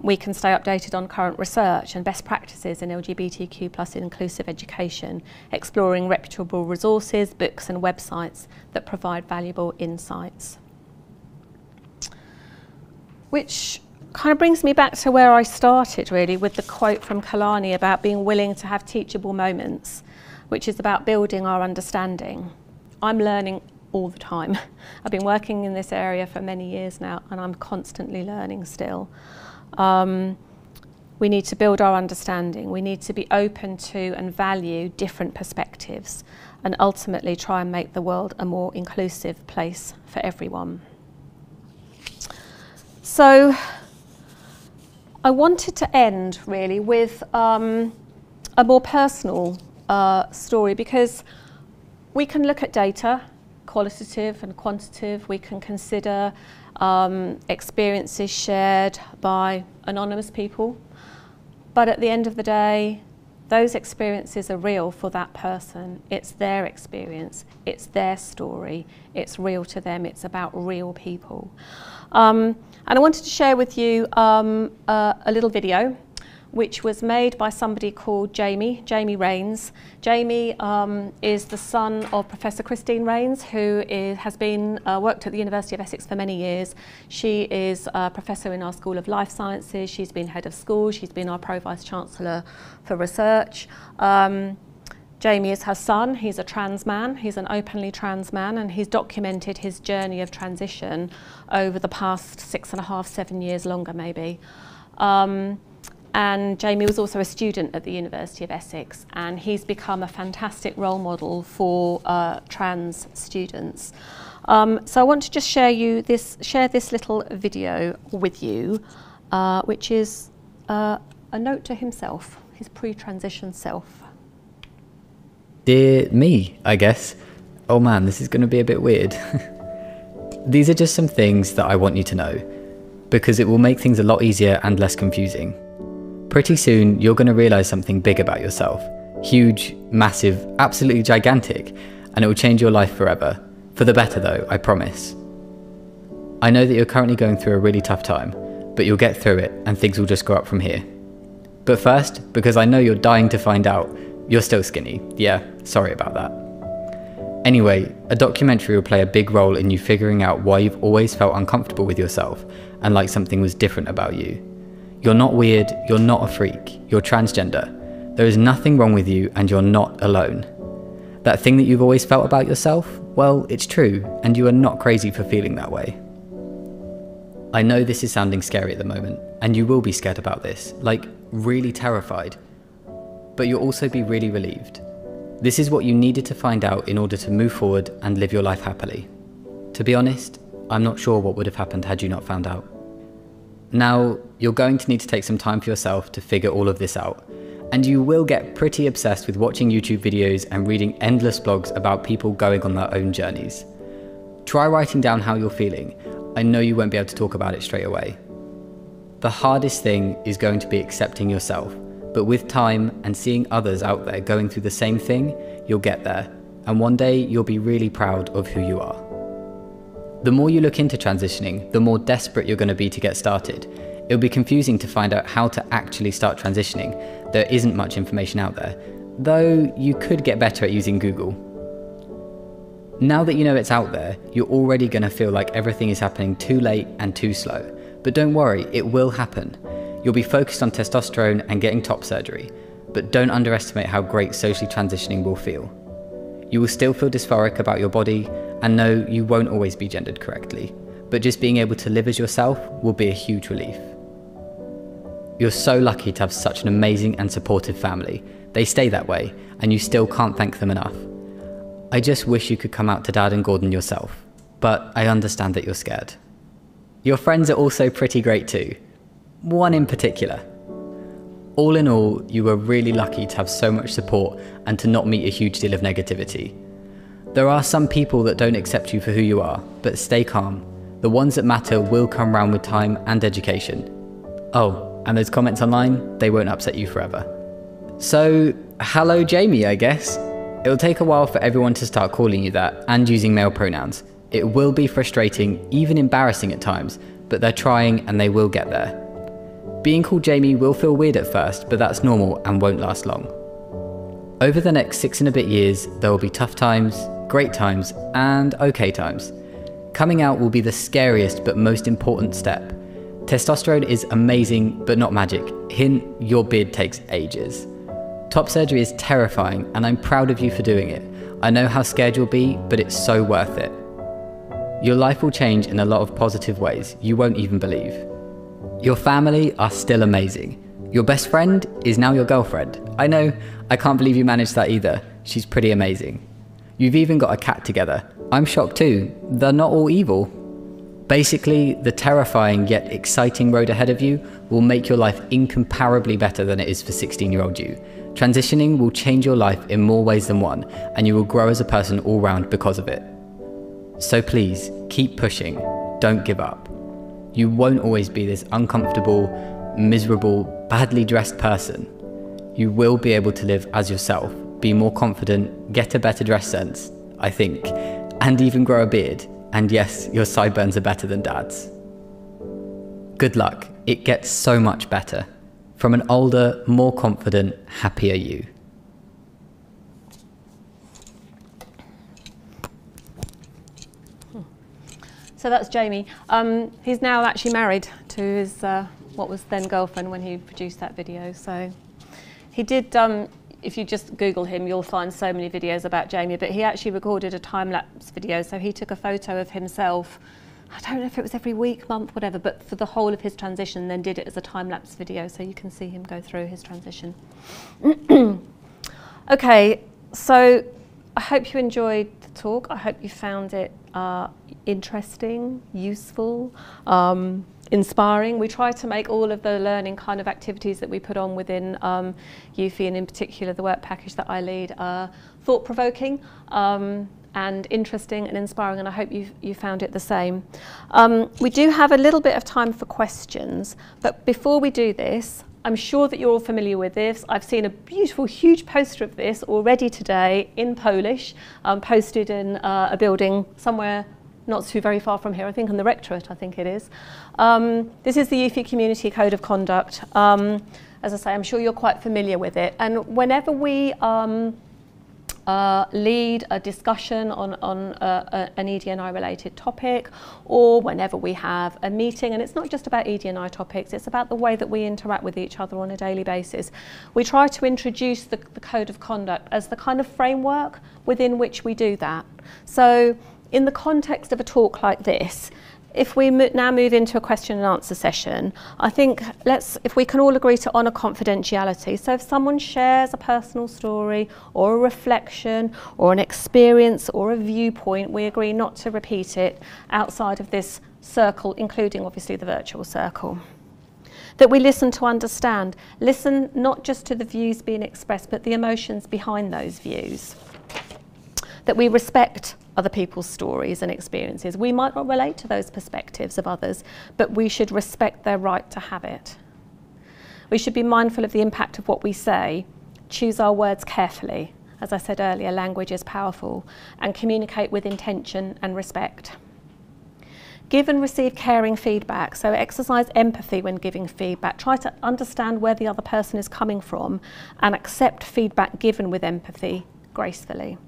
We can stay updated on current research and best practices in LGBTQ plus inclusive education, exploring reputable resources, books and websites that provide valuable insights. Which kind of brings me back to where I started, really, with the quote from Kalani about being willing to have teachable moments, which is about building our understanding. I'm learning all the time. I've been working in this area for many years now, and I'm constantly learning still. We need to build our understanding. We need to be open to and value different perspectives, and ultimately try and make the world a more inclusive place for everyone. So I wanted to end really with a more personal story, because we can look at data, qualitative and quantitative. We can consider experiences shared by anonymous people. But at the end of the day, those experiences are real for that person. It's their experience, it's their story, it's real to them, it's about real people. And I wanted to share with you a little video which was made by somebody called Jamie Rains. Jamie is the son of Professor Christine Rains, who has been worked at the University of Essex for many years. She is a professor in our School of Life Sciences. She's been head of school. She's been our Pro-Vice Chancellor for research. Jamie is her son. He's a trans man. He's an openly trans man, and he's documented his journey of transition over the past 6.5, 7 years, longer maybe. And Jamie was also a student at the University of Essex, and he's become a fantastic role model for trans students. So I want to just share this little video with you, which is a note to himself, his pre-transition self. Dear me, I guess. Oh man, this is going to be a bit weird. These are just some things that I want you to know, because it will make things a lot easier and less confusing. Pretty soon, you're going to realise something big about yourself. Huge, massive, absolutely gigantic, and it will change your life forever. For the better though, I promise. I know that you're currently going through a really tough time, but you'll get through it and things will just go up from here. But first, because I know you're dying to find out, you're still skinny. Yeah, sorry about that. Anyway, a documentary will play a big role in you figuring out why you've always felt uncomfortable with yourself and like something was different about you. You're not weird, you're not a freak, you're transgender. There is nothing wrong with you and you're not alone. That thing that you've always felt about yourself? Well, it's true, and you are not crazy for feeling that way. I know this is sounding scary at the moment, and you will be scared about this, like really terrified. But you'll also be really relieved. This is what you needed to find out in order to move forward and live your life happily. To be honest, I'm not sure what would have happened had you not found out. Now, you're going to need to take some time for yourself to figure all of this out. And you will get pretty obsessed with watching YouTube videos and reading endless blogs about people going on their own journeys. Try writing down how you're feeling. I know you won't be able to talk about it straight away. The hardest thing is going to be accepting yourself, but with time and seeing others out there going through the same thing, you'll get there, and one day you'll be really proud of who you are. The more you look into transitioning, the more desperate you're going to be to get started. It'll be confusing to find out how to actually start transitioning. There isn't much information out there, though you could get better at using Google. Now that you know it's out there, you're already going to feel like everything is happening too late and too slow. But don't worry, it will happen. You'll be focused on testosterone and getting top surgery, but don't underestimate how great socially transitioning will feel. You will still feel dysphoric about your body, and no, you won't always be gendered correctly, but just being able to live as yourself will be a huge relief. You're so lucky to have such an amazing and supportive family. They stay that way, and you still can't thank them enough. I just wish you could come out to Dad and Gordon yourself, but I understand that you're scared. Your friends are also pretty great too. One in particular. All in all, you were really lucky to have so much support and to not meet a huge deal of negativity. There are some people that don't accept you for who you are, but stay calm. The ones that matter will come round with time and education. Oh, and those comments online, they won't upset you forever. So, hello Jamie, I guess. It'll take a while for everyone to start calling you that and using male pronouns. It will be frustrating, even embarrassing at times, but they're trying and they will get there. Being called Jamie will feel weird at first, but that's normal and won't last long. Over the next 6 and a bit years, there will be tough times, great times, and okay times. Coming out will be the scariest but most important step. Testosterone is amazing, but not magic. Hint, your beard takes ages. Top surgery is terrifying, and I'm proud of you for doing it. I know how scared you'll be, but it's so worth it. Your life will change in a lot of positive ways you won't even believe. Your family are still amazing. Your best friend is now your girlfriend. I know, I can't believe you managed that either. She's pretty amazing. You've even got a cat together. I'm shocked too. They're not all evil. Basically, the terrifying yet exciting road ahead of you will make your life incomparably better than it is for 16-year-old you. Transitioning will change your life in more ways than one, and you will grow as a person all round because of it. So please, keep pushing. Don't give up. You won't always be this uncomfortable, miserable, badly dressed person. You will be able to live as yourself, be more confident, get a better dress sense, I think, and even grow a beard. And yes, your sideburns are better than Dad's. Good luck. It gets so much better. From an older, more confident, happier you. So that's Jamie. He's now actually married to his what was then girlfriend when he produced that video. So he did, if you just Google him, you'll find so many videos about Jamie, but he actually recorded a time-lapse video. So he took a photo of himself, I don't know if it was every week, month, whatever, but for the whole of his transition, then did it as a time-lapse video, so you can see him go through his transition. Okay, so I hope you enjoyed the talk. I hope you found it interesting, useful, inspiring. We try to make all of the learning kind of activities that we put on within UFI, and in particular the work package that I lead, thought-provoking and interesting and inspiring, and I hope you found it the same. We do have a little bit of time for questions, but before we do this, I'm sure that you're all familiar with this. I've seen a beautiful, huge poster of this already today in Polish, posted in a building somewhere not too very far from here, I think on the Rectorate, I think it is. This is the UFI Community Code of Conduct. As I say, I'm sure you're quite familiar with it. And whenever we lead a discussion on an ED&I related topic, or whenever we have a meeting. And it's not just about ED&I topics, it's about the way that we interact with each other on a daily basis. We try to introduce the code of conduct as the kind of framework within which we do that. So in the context of a talk like this, if we now move into a question and answer session, I think if we can all agree to honour confidentiality. So if someone shares a personal story or a reflection or an experience or a viewpoint, we agree not to repeat it outside of this circle, including obviously the virtual circle. That we listen to understand. Listen not just to the views being expressed, but the emotions behind those views. That we respect other people's stories and experiences. We might not relate to those perspectives of others, but we should respect their right to have it. We should be mindful of the impact of what we say, choose our words carefully. As I said earlier, language is powerful, and communicate with intention and respect. Give and receive caring feedback, so exercise empathy when giving feedback. Try to understand where the other person is coming from and accept feedback given with empathy gracefully.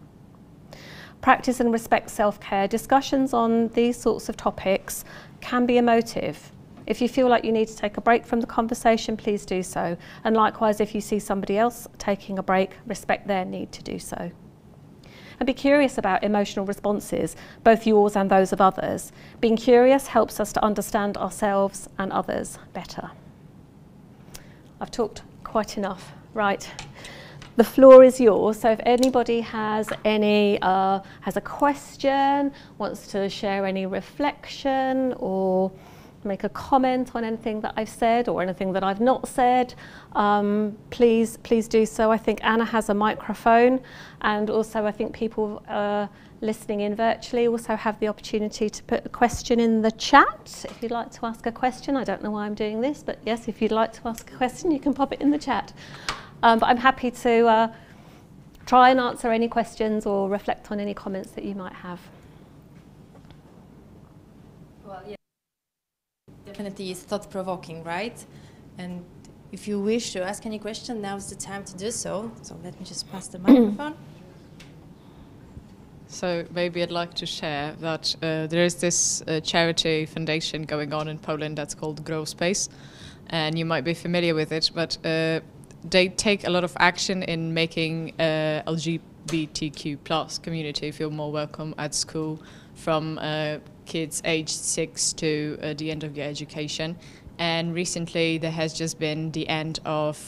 Practice and respect self-care. Discussions on these sorts of topics can be emotive. If you feel like you need to take a break from the conversation, please do so. And likewise, if you see somebody else taking a break, respect their need to do so. And be curious about emotional responses, both yours and those of others. Being curious helps us to understand ourselves and others better. I've talked quite enough. Right. The floor is yours, so if anybody has a question, wants to share any reflection or make a comment on anything that I've said or anything that I've not said, please do so. I think Anna has a microphone, and also I think people listening in virtually also have the opportunity to put a question in the chat if you'd like to ask a question. I don't know why I'm doing this, but yes, if you'd like to ask a question, you can pop it in the chat. But I'm happy to try and answer any questions or reflect on any comments that you might have. Well, yeah, definitely it's thought-provoking, right? And if you wish to ask any question, now's the time to do so. So let me just pass the microphone. So maybe I'd like to share that there is this charity foundation going on in Poland that's called Grow Space, and you might be familiar with it, but they take a lot of action in making LGBTQ plus community feel more welcome at school from kids aged 6 to the end of their education. And recently there has just been the end of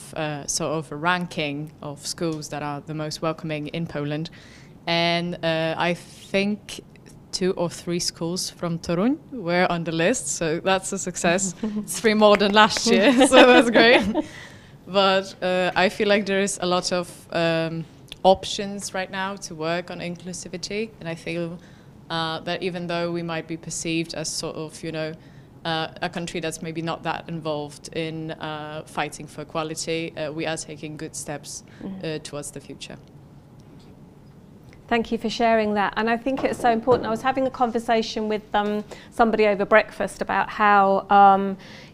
sort of a ranking of schools that are the most welcoming in Poland. And I think 2 or 3 schools from Toruniu were on the list, so that's a success. It's 3 more than last year, so that's great. But I feel like there is a lot of options right now to work on inclusivity, and I feel that even though we might be perceived as sort of, you know, a country that's maybe not that involved in fighting for equality, we are taking good steps towards the future. Thank you for sharing that. And I think it's so important. I was having a conversation with somebody over breakfast about how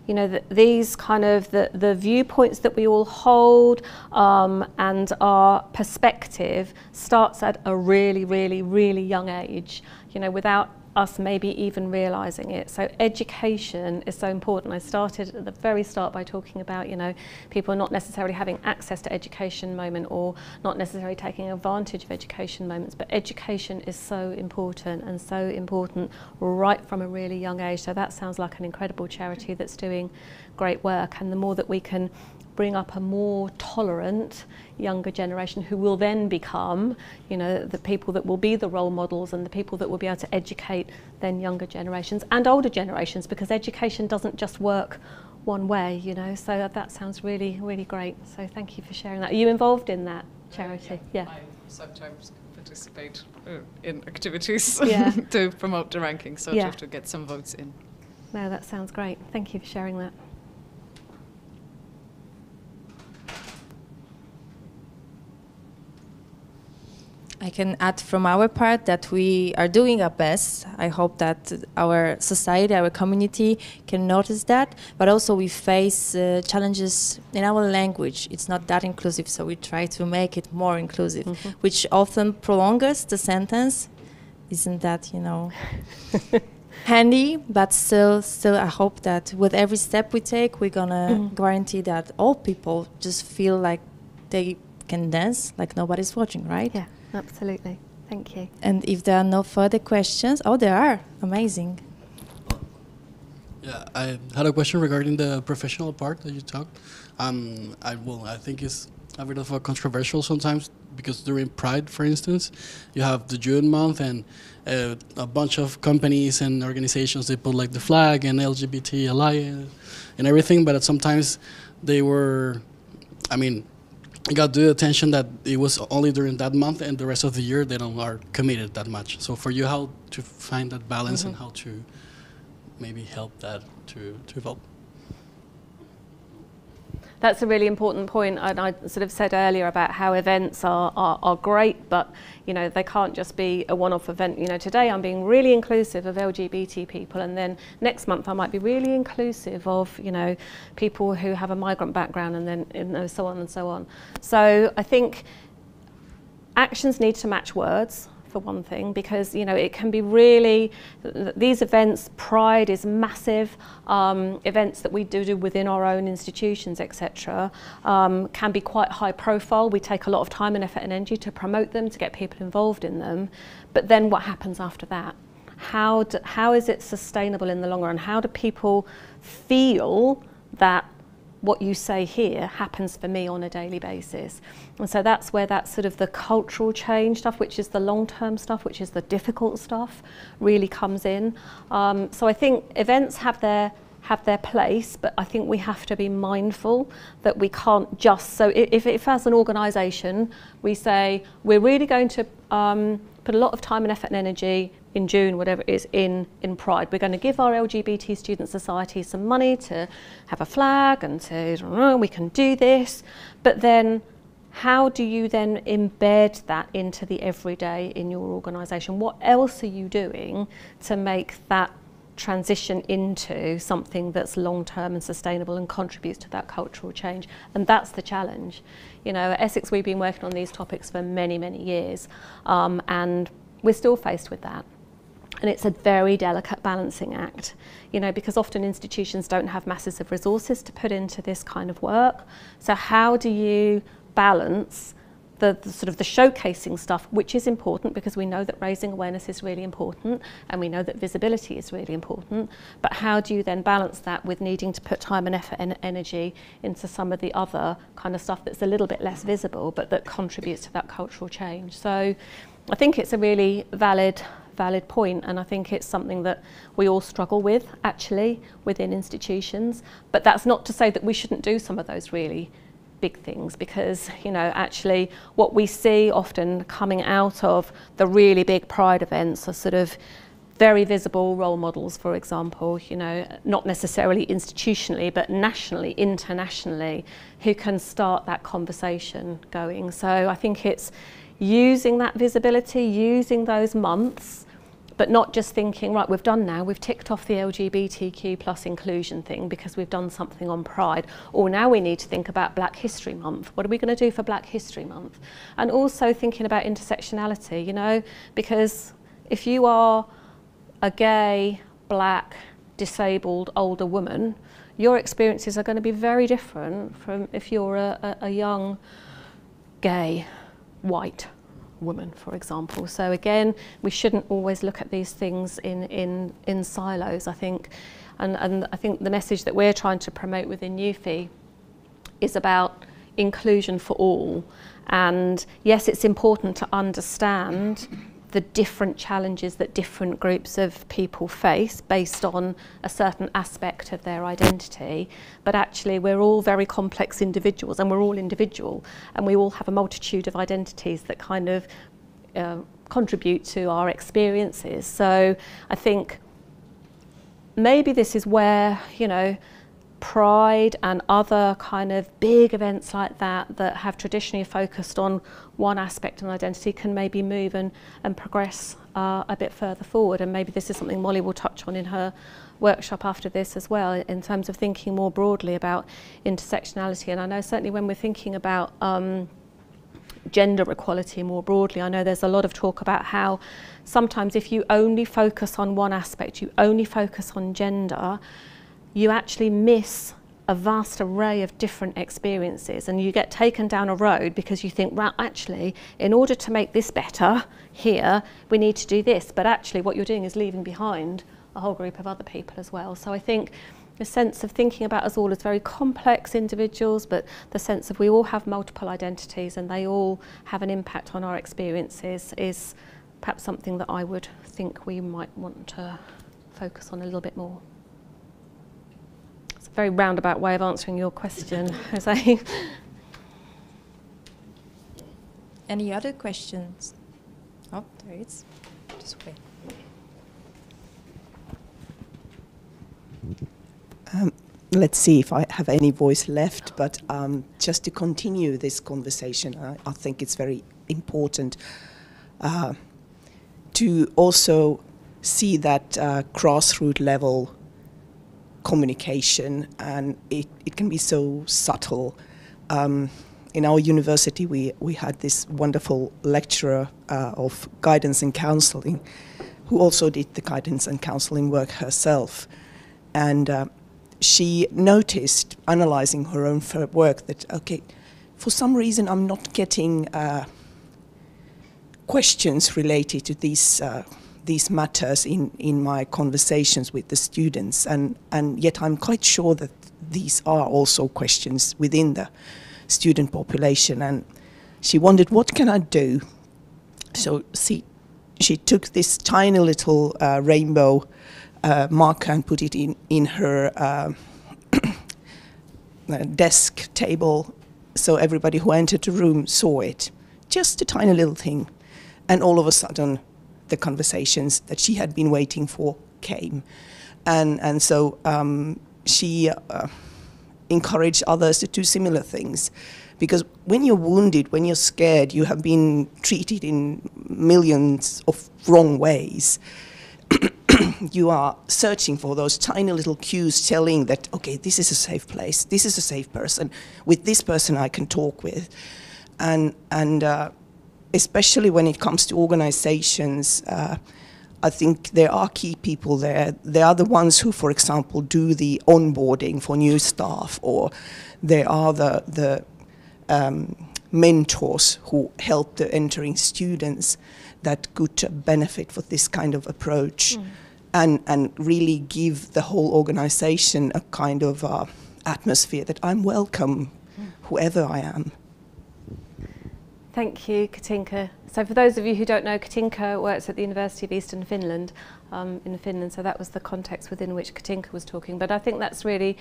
you know, these kind of the viewpoints that we all hold and our perspective starts at a really, really, really young age, you know, without us maybe even realising it. So education is so important. I started at the very start by talking about, you know, people not necessarily having access to education moment or not necessarily taking advantage of education moments, but education is so important and so important right from a really young age. So that sounds like an incredible charity that's doing great work, and the more that we can bring up a more tolerant younger generation who will then become, you know, the people that will be the role models and the people that will be able to educate then younger generations and older generations, because education doesn't just work one way, you know. So that sounds really, really great. So thank you for sharing that. Are you involved in that charity? Yeah. I sometimes participate in activities yeah. to promote the ranking, sort yeah. of to get some votes in. No, that sounds great. Thank you for sharing that. I can add from our part that we are doing our best. I hope that our society, our community can notice that, but also we face challenges in our language. It's not that inclusive, so we try to make it more inclusive, which often prolongs the sentence. Isn't that, you know, handy? But still, I hope that with every step we take, we're gonna guarantee that all people just feel like they can dance like nobody's watching, right? Yeah. Absolutely. Thank you. And if there are no further questions, there are. Amazing. Yeah, I had a question regarding the professional part that you talked. I think it's a bit of a controversial sometimes because during Pride, for instance, you have the June month and a bunch of companies and organizations, they put like the flag and LGBT alliance and everything, but sometimes they were, I got the attention that it was only during that month and the rest of the year they don't are committed that much. So for you, how to find that balance and how to maybe help that to evolve? That's a really important point, and I sort of said earlier about how events are great, but you know they can't just be a one-off event. You know, today I'm being really inclusive of LGBT people, and then next month I might be really inclusive of people who have a migrant background, and then so on and so on. So I think actions need to match words, for one thing, because it can be really, these events, Pride is massive, events that we do within our own institutions, etc., can be quite high profile. We take a lot of time and effort and energy to promote them, to get people involved in them, but then what happens after that? How is it sustainable in the long run? How do people feel that what you say here happens for me on a daily basis? And so that's where that sort of the cultural change stuff, which is the long-term stuff, which is the difficult stuff, really comes in. So I think events have their place, but I think we have to be mindful that we can't just, so if as an organisation we say we're really going to put a lot of time and effort and energy in June, whatever it is, in Pride. We're going to give our LGBT student society some money to have a flag and to, we can do this. But then how do you then embed that into the everyday in your organisation? What else are you doing to make that transition into something that's long-term and sustainable and contributes to that cultural change? And that's the challenge. At Essex we've been working on these topics for many, many years, and we're still faced with that. And it's a very delicate balancing act, because often institutions don't have masses of resources to put into this kind of work. So how do you balance the sort of the showcasing stuff, which is important because we know that raising awareness is really important and we know that visibility is really important, but how do you then balance that with needing to put time and effort and energy into some of the other kind of stuff that's a little bit less visible but that contributes to that cultural change? So I think it's a really valid point, and I think it's something that we all struggle with actually within institutions, but that's not to say that we shouldn't do some of those really big things, because actually what we see often coming out of the really big Pride events are sort of very visible role models, for example, not necessarily institutionally but nationally, internationally, who can start that conversation going. So I think it's using that visibility, using those months, but not just thinking, right, we've ticked off the LGBTQ plus inclusion thing because we've done something on Pride, or now we need to think about Black History Month. What are we going to do for Black History Month? And also thinking about intersectionality, because if you are a gay, black, disabled, older woman, your experiences are going to be very different from if you're a young, gay, white woman, for example. So again, we shouldn't always look at these things in silos, I think. And I think the message that we're trying to promote within UFI is about inclusion for all. And yes, it's important to understand the different challenges that different groups of people face based on a certain aspect of their identity, but actually we're all very complex individuals, and we're all individual, and we all have a multitude of identities that kind of contribute to our experiences. So I think maybe this is where, Pride and other kind of big events like that that have traditionally focused on one aspect of an identity can maybe move and progress a bit further forward. And maybe this is something Molly will touch on in her workshop after this as well, in terms of thinking more broadly about intersectionality. And I know certainly when we're thinking about gender equality more broadly, I know there's a lot of talk about how sometimes if you only focus on one aspect, you only focus on gender, you actually miss a vast array of different experiences, and you get taken down a road because you think, well, actually, in order to make this better here, we need to do this. But actually what you're doing is leaving behind a whole group of other people as well. So I think the sense of thinking about us all as very complex individuals, but the sense of we all have multiple identities and they all have an impact on our experiences is perhaps something that I would think we might want to focus on a little bit more. Very roundabout way of answering your question, Jose. Any other questions? Oh, there it is. Just wait. Let's see if I have any voice left, but just to continue this conversation, I think it's very important to also see that grassroots level communication, and it can be so subtle. In our university, we had this wonderful lecturer of guidance and counseling who also did the guidance and counseling work herself. And she noticed, analyzing her own work, that, okay, for some reason I'm not getting questions related to these matters in my conversations with the students, and yet I'm quite sure that these are also questions within the student population. And she wondered, what can I do? So she took this tiny little rainbow marker and put it in her desk table, so everybody who entered the room saw it. Just a tiny little thing. And all of a sudden, the conversations that she had been waiting for came. And so she encouraged others to do similar things. Because when you're wounded, when you're scared, you have been treated in millions of wrong ways. You are searching for those tiny little cues telling that, okay, this is a safe place, this is a safe person, with this person I can talk with. And especially when it comes to organizations, I think there are key people there. They are the ones who, for example, do the onboarding for new staff, or they are the mentors who help the entering students that could benefit from this kind of approach, and really give the whole organization a kind of atmosphere that I'm welcome, whoever I am. Thank you, Katinka. So for those of you who don't know, Katinka works at the University of Eastern Finland, in Finland, so that was the context within which Katinka was talking. But I think that's really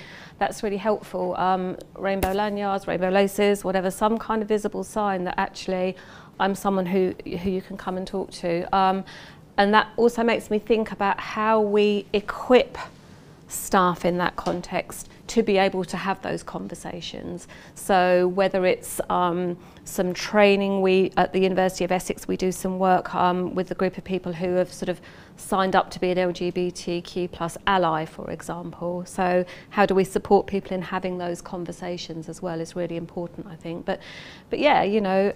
helpful. Rainbow lanyards, rainbow laces, whatever, some kind of visible sign that actually I'm someone who you can come and talk to. And that also makes me think about how we equip staff in that context to be able to have those conversations. So whether it's some training, we at the University of Essex, we do some work with a group of people who have sort of signed up to be an LGBTQ plus ally, for example. So how do we support people in having those conversations as well is really important, I think. But yeah, you know,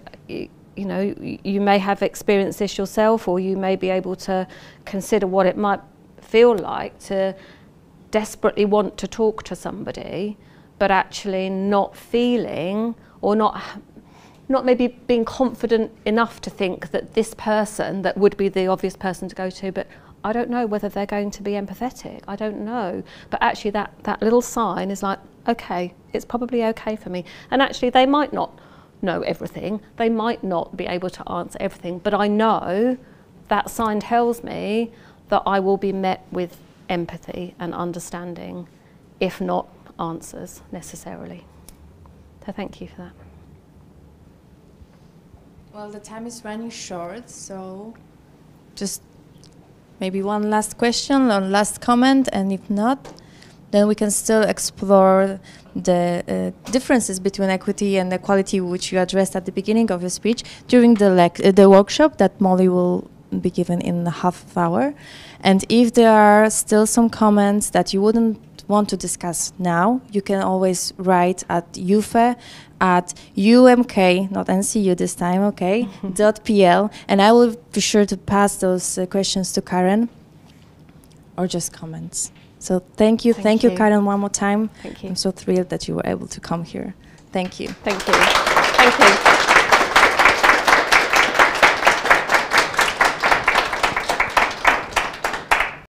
you may have experienced this yourself, or you may be able to consider what it might feel like to desperately want to talk to somebody, but actually not feeling, or not maybe being confident enough to think that this person that would be the obvious person to go to, but I don't know whether they're going to be empathetic. I don't know. But actually that little sign is like, okay, it's probably okay for me. And actually they might not know everything. They might not be able to answer everything, but I know that sign tells me that I will be met with empathy and understanding, if not answers necessarily. So thank you for that. Well, the time is running short, so just maybe one last question or last comment, and if not, then we can still explore the differences between equity and equality, which you addressed at the beginning of your speech, during the workshop that Molly will be given in a half hour. And if there are still some comments that you wouldn't want to discuss now, you can always write at UFE at UMK, not NCU this time, okay, .pl, and I will be sure to pass those questions to Karen, or just comments. So thank you, Karen, one more time. Thank you. I'm so thrilled that you were able to come here. Thank you. Thank you. Thank you.